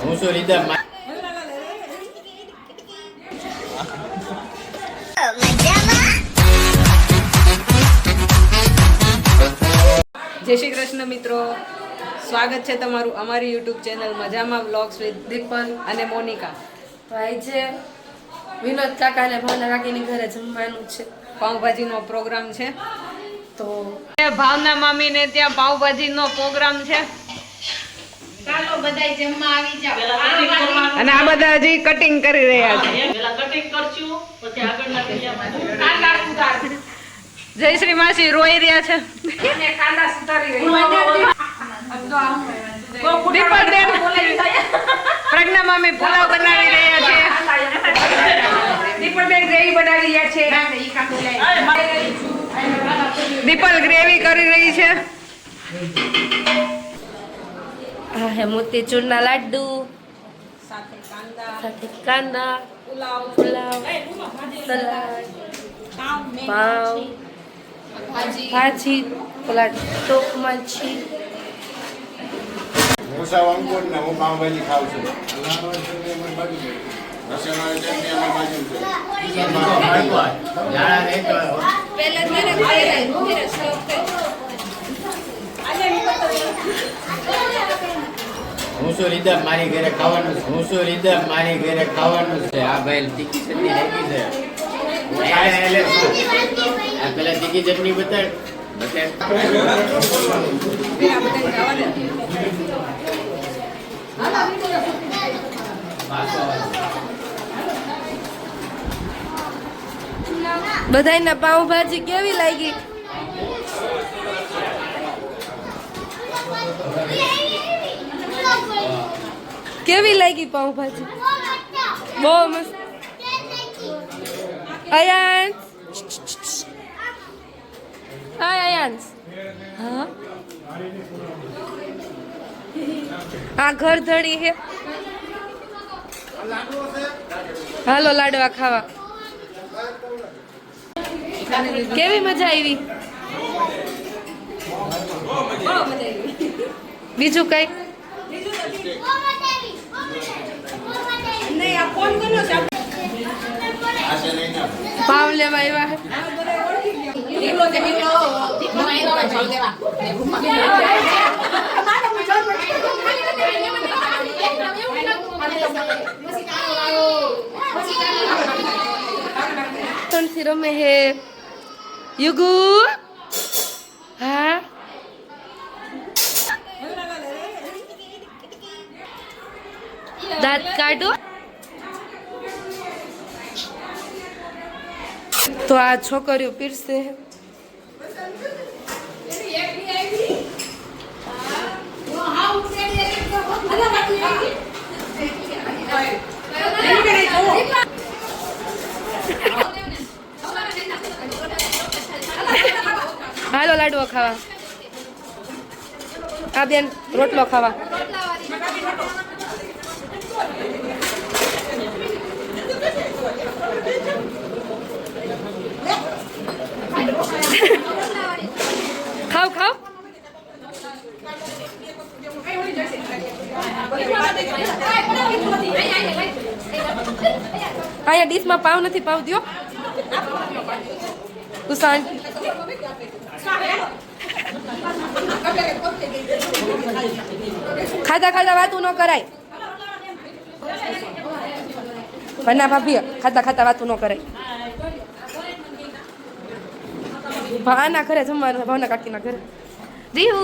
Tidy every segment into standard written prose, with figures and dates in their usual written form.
હું શું લીધા જય શ્રી કૃષ્ણ મિત્રો, સ્વાગત છે તમારું અમારી યુટ્યુબ ચેનલ મજામાં વ્લોગ્સ વિથ દીપન અને મોનિકા. ભાઈ છે વિનોદ કાકા અને ભાવના કાકીની ઘરે જમવાનું છે. પાઉંભાજીનો પ્રોગ્રામ છે. તો ભાવના મામીને ત્યાં પાઉંભાજીનો પ્રોગ્રામ છે. ચાલો બધાય જમવા આવી જાવ. અને આ બધા હજી કટિંગ કરી રહ્યા છે. પેલા કટિંગ કરશું પછી આગળના કાંદા સુધાર. જયશ્રી માસી રોઈ રહ્યા છે. અને કાંદા સુધારી રહી. દીપકબેન, પ્રજ્ઞા મામી પુલાવ બનાવી રહ્યા છે. દીપકબેન ગ્રેવી બનાવી રહ્યા છે. ના ઈ કાંદો લઈ. દીપલ ગ્રેવી કરી રહી છે. આ હે મોતીચૂરના લાડુ સાથે કાંદા પુલાવ સલાડ પાવ ભાજી પેલા ટોપ મચ્છી. હું સાવ અંકુર ને હું પાઉંભાજી ખાઉં છું. હું શું લીધા મારી ઘરે ખાવાનું છે. હું શું લીધા મારી ઘરે ખાવાનું છે. આ ભાઈ તીખી ચટણી નાખી છે. આ પેલા તીખી ચટણી બતાડ. બધાયના પાઉંભાજી કેવી લાગી? કેવી લાગી પાઉંભાજી? બહુ મસ્ત. અયાંશ, હાય અયાંશ. હા, આ ઘર ધડી હે. હાલો લાડવા ખાવા. કેવી મજા આવી? બીજું કઈ? પાવ લેવા આવ્યા. થી રમે હે યુગુ. હા, દાંત કાઢો. તો આ છોકરીઓ પીરસે. હાલો લાડવો ખાવા. આ બેન રોટલો ખાવા. ખાવ ખાવ. અહીંયા ડીશમાં પાવ નથી, પાવ દ્યો. તું શાંતિ. ખાધા ખાધા વાતું ન કરાય. ભના ભાભી ખાધા ખાધા વાતું ન કરાય. ભાના ઘરે જમવાનું, ભાવના કાકીના ઘરે. રીહુ,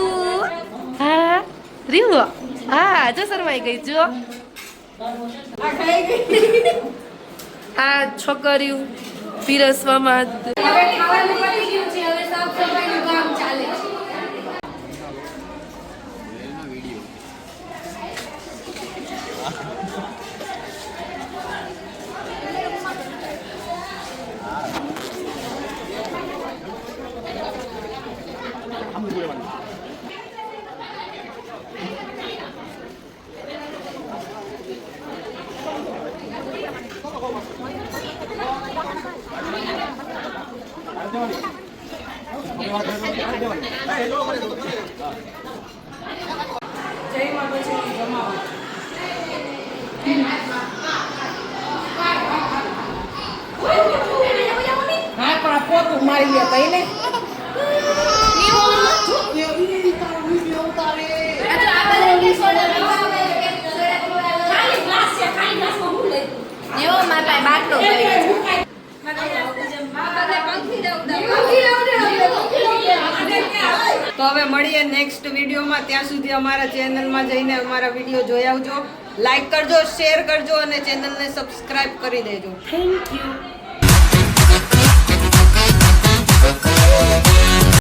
હા રીહુ, હા જો શરમાઈ ગઈ જો. આ છોકરીઓ પીરસવામાં. હવે ખાવાનું પતી ગયું છે, હવે સાફ સફાઈનું કામ ચાલે છે. જયમાં પછી જમાવા હા પણ પોતું મારી લે કઈ એવો મારા બાટલો તો હવે મળીએ નેક્સ્ટ વિડીયોમાં. ત્યાં સુધી અમારા ચેનલમાં જઈને અમારા વિડીયો જોઈ આવજો, લાઈક કરજો, શેર કરજો અને ચેનલને સબસ્ક્રાઇબ કરી દેજો. Thank you.